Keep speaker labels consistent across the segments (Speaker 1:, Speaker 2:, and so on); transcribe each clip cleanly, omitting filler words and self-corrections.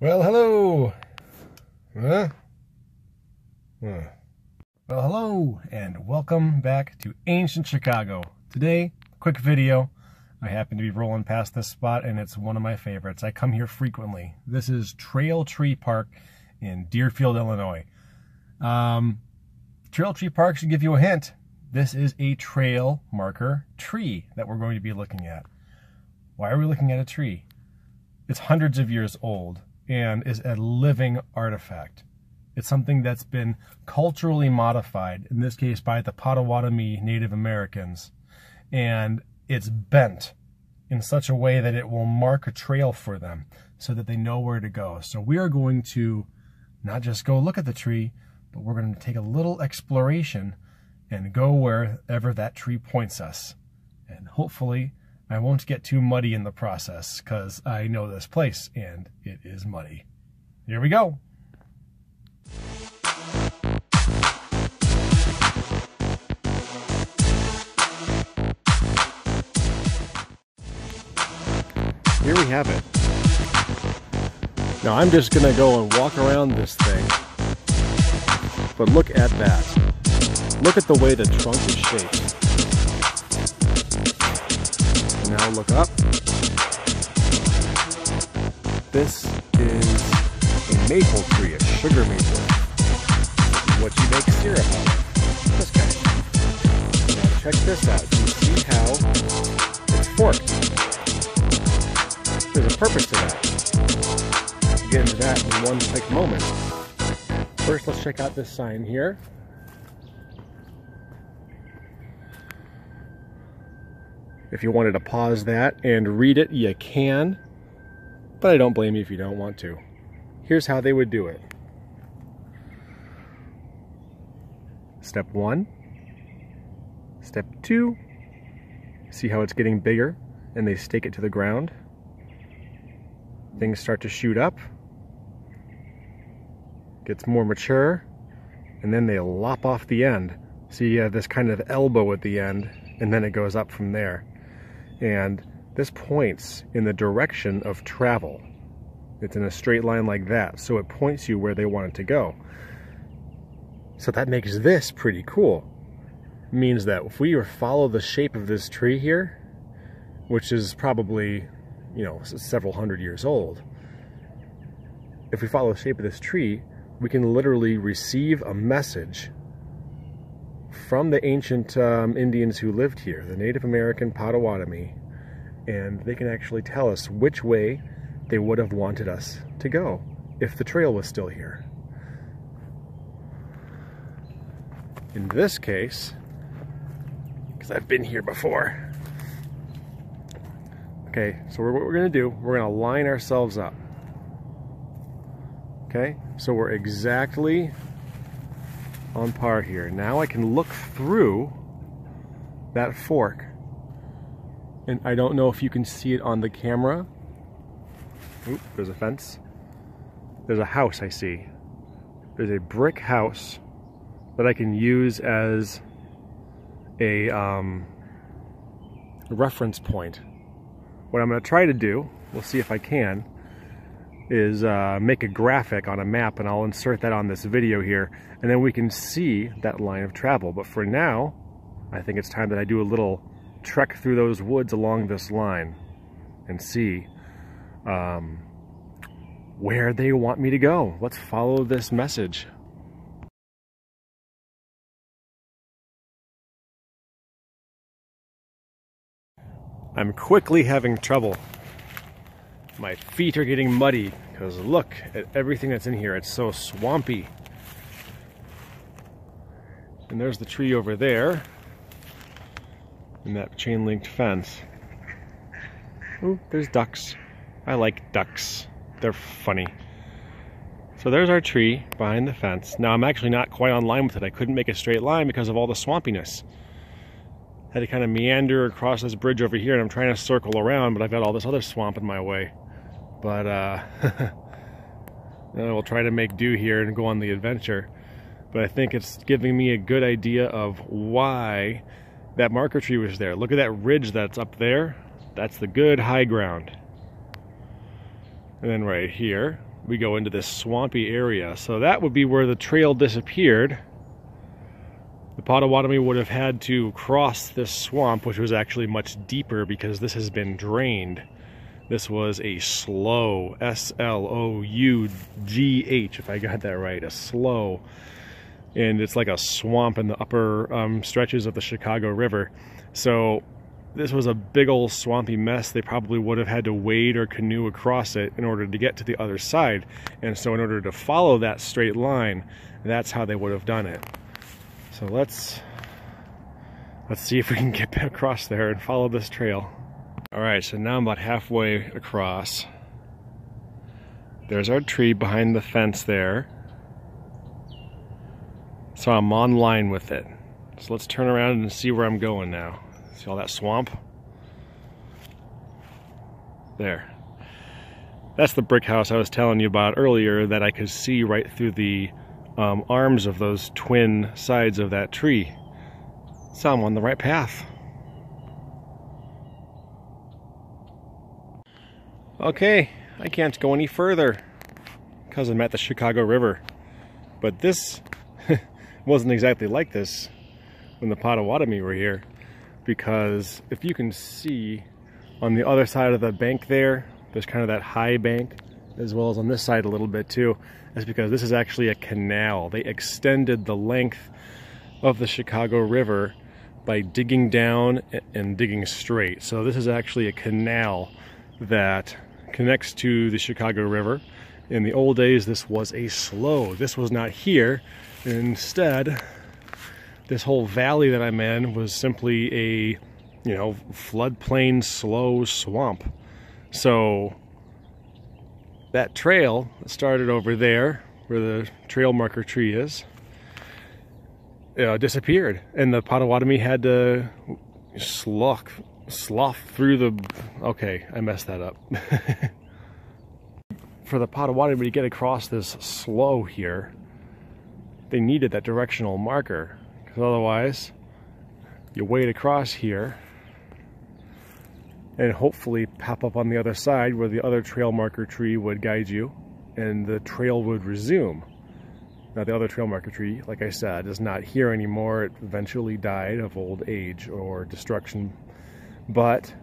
Speaker 1: Well, hello. Well, hello, and welcome back to ancient Chicago. Today, quick video. I happen to be rolling past this spot, and it's one of my favorites. I come here frequently. This is Trail Tree Park in Deerfield, Illinois. Trail Tree Park should give you a hint. This is a trail marker tree that we're going to be looking at. Why are we looking at a tree? It's hundreds of years old and is a living artifact. It's something that's been culturally modified, in this case by the Potawatomi Native Americans, and it's bent in such a way that it will mark a trail for them so that they know where to go. So we are going to not just go look at the tree, but we're going to take a little exploration and go wherever that tree points us. And hopefully I won't get too muddy in the process, because I know this place and it is muddy. Here we go. Here we have it. Now I'm just gonna go and walk around this thing, but look at that. Look at the way the trunk is shaped. Now look up. This is a maple tree, a sugar maple. What you make syrup out of. This guy. Now check this out. You see how it's forked. There's a purpose to that. We'll get into that in one quick moment. First, let's check out this sign here. If you wanted to pause that and read it, you can, but I don't blame you if you don't want to. Here's how they would do it. Step 1, step 2, see how it's getting bigger and they stake it to the ground. Things start to shoot up, gets more mature, and then they lop off the end. So you have this kind of elbow at the end, and then it goes up from there. And this points in the direction of travel. It's in a straight line like that, so it points you where they want it to go. So that makes this pretty cool. It means that if we follow the shape of this tree here, which is probably, you know, several hundred years old, if we follow the shape of this tree, we can literally receive a message from the ancient Indians who lived here, the Native American Potawatomi, and they can actually tell us which way they would have wanted us to go if the trail was still here. In this case, because I've been here before. Okay, so what we're going to do, we're going to line ourselves up. Okay, so we're exactly on par here. Now I can look through that fork, and I don't know if you can see it on the camera. Oop, there's a fence. There's a house I see. There's a brick house that I can use as a reference point. What I'm going to try to do, we'll see if I can, is make a graphic on a map, and I'll insert that on this video here, and then we can see that line of travel. But for now, I think it's time that I do a little trek through those woods along this line and see where they want me to go. Let's follow this message. I'm quickly having trouble. My feet are getting muddy because look at everything that's in here. It's so swampy. And there's the tree over there and that chain linked fence. Ooh, there's ducks. I like ducks. They're funny. So there's our tree behind the fence. Now I'm actually not quite on line with it. I couldn't make a straight line because of all the swampiness. Had to kind of meander across this bridge over here, and I'm trying to circle around, but I've got all this other swamp in my way. But we'll try to make do here and go on the adventure. But I think it's giving me a good idea of why that marker tree was there. Look at that ridge that's up there. That's the good high ground. And then right here, we go into this swampy area. So that would be where the trail disappeared. The Potawatomi would have had to cross this swamp, which was actually much deeper because this has been drained. This was a slough, S-L-O-U-G-H, if I got that right, a slough. And it's like a swamp in the upper stretches of the Chicago River. So this was a big old swampy mess. They probably would have had to wade or canoe across it in order to get to the other side. And so in order to follow that straight line, that's how they would have done it. So let's see if we can get across there and follow this trail. All right, so now I'm about halfway across. There's our tree behind the fence there. So I'm on line with it. So let's turn around and see where I'm going now. See all that swamp? There. That's the brick house I was telling you about earlier that I could see right through the arms of those twin sides of that tree. So I'm on the right path. Okay, I can't go any further because I'm at the Chicago River. But this wasn't exactly like this when the Potawatomi were here, because if you can see on the other side of the bank there's kind of that high bank, as well as on this side a little bit too. That's because this is actually a canal. They extended the length of the Chicago River by digging down and digging straight. So this is actually a canal that connects to the Chicago River. In the old days, this was a slough. This was not here. Instead, this whole valley that I'm in was simply a, floodplain slough swamp. So that trail started over there where the trail marker tree is, disappeared, and the Potawatomi had to slough through the, okay, I messed that up. For the Potawatomi to get across this slough here, they needed that directional marker, because otherwise you wade across here and hopefully pop up on the other side where the other trail marker tree would guide you and the trail would resume. Now the other trail marker tree, like I said, is not here anymore. It eventually died of old age or destruction, but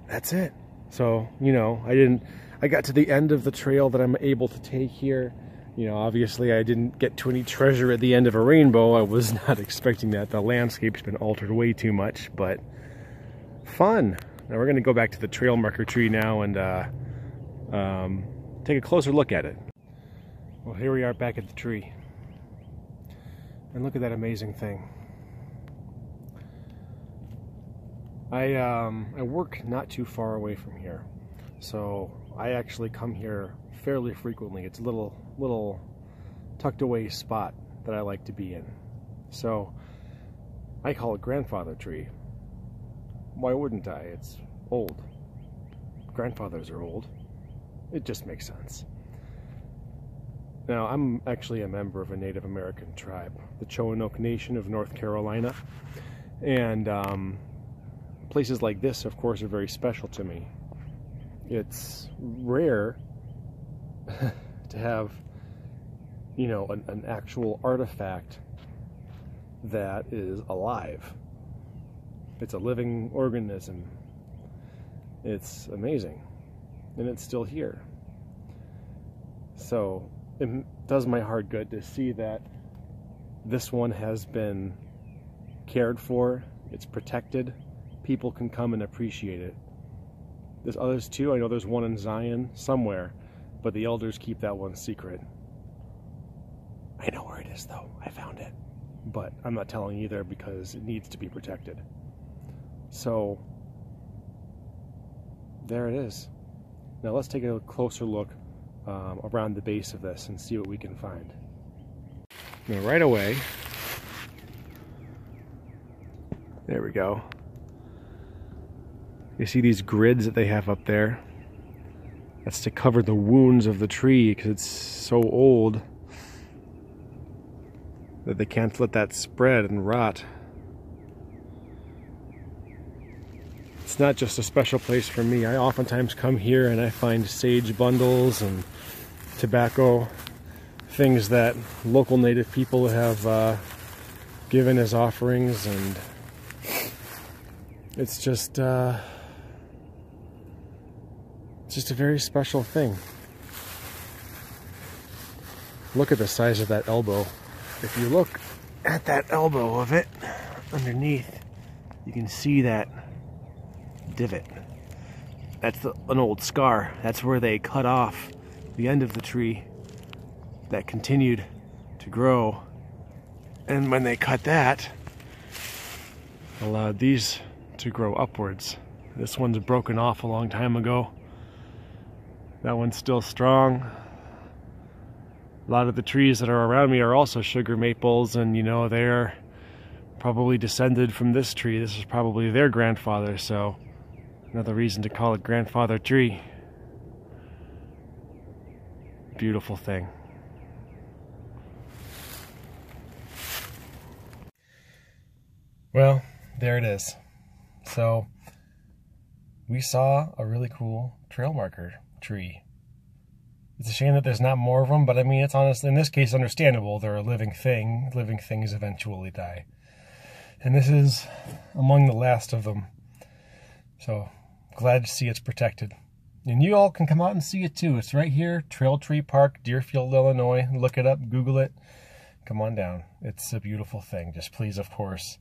Speaker 1: that's it. So, I got to the end of the trail that I'm able to take here. Obviously I didn't get to any treasure at the end of a rainbow. I was not expecting that. The landscape's been altered way too much, but fun. Now we're going to go back to the trail marker tree now and take a closer look at it. Well, here we are back at the tree. And look at that amazing thing. I work not too far away from here, so I actually come here fairly frequently. It's a little tucked away spot that I like to be in. So I call it grandfather tree. Why wouldn't I? It's old. Grandfathers are old. It just makes sense. Now, I'm actually a member of a Native American tribe, the Choanoke Nation of North Carolina, and places like this, of course, are very special to me. It's rare to have, an actual artifact that is alive. It's a living organism. It's amazing, and it's still here. So it does my heart good to see that this one has been cared for, it's protected, people can come and appreciate it. There's others too. I know there's one in Zion somewhere, but the elders keep that one secret. I know where it is though, I found it, but I'm not telling you there because it needs to be protected. So there it is. Now let's take a closer look around the base of this and see what we can find. Now right away, there we go. You see these grids that they have up there? That's to cover the wounds of the tree because it's so old that they can't let that spread and rot. It's not just a special place for me. I oftentimes come here and I find sage bundles and tobacco, things that local native people have given as offerings, and it's just a very special thing. Look at the size of that elbow. If you look at that elbow of it underneath, you can see that divot. That's an old scar. That's where they cut off the end of the tree that continued to grow. And when they cut that, allowed these to grow upwards. This one's broken off a long time ago. That one's still strong. A lot of the trees that are around me are also sugar maples, and you know, they're probably descended from this tree. This is probably their grandfather, so another reason to call it grandfather tree. Beautiful thing. Well, there it is. So we saw a really cool trail marker tree. It's a shame that there's not more of them, but I mean, it's honestly, in this case, understandable. They're a living thing. Living things eventually die. And this is among the last of them. So, glad to see it's protected. And you all can come out and see it too. It's right here, Trail Tree Park, Deerfield, Illinois. Look it up, Google it. Come on down. It's a beautiful thing. Just please, of course,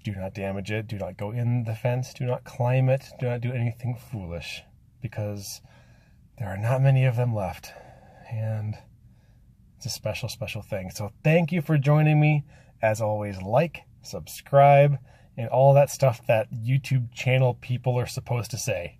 Speaker 1: do not damage it. Do not go in the fence. Do not climb it. Do not do anything foolish, because there are not many of them left, and it's a special, special thing. So thank you for joining me. As always, like, subscribe, and all that stuff that YouTube channel people are supposed to say.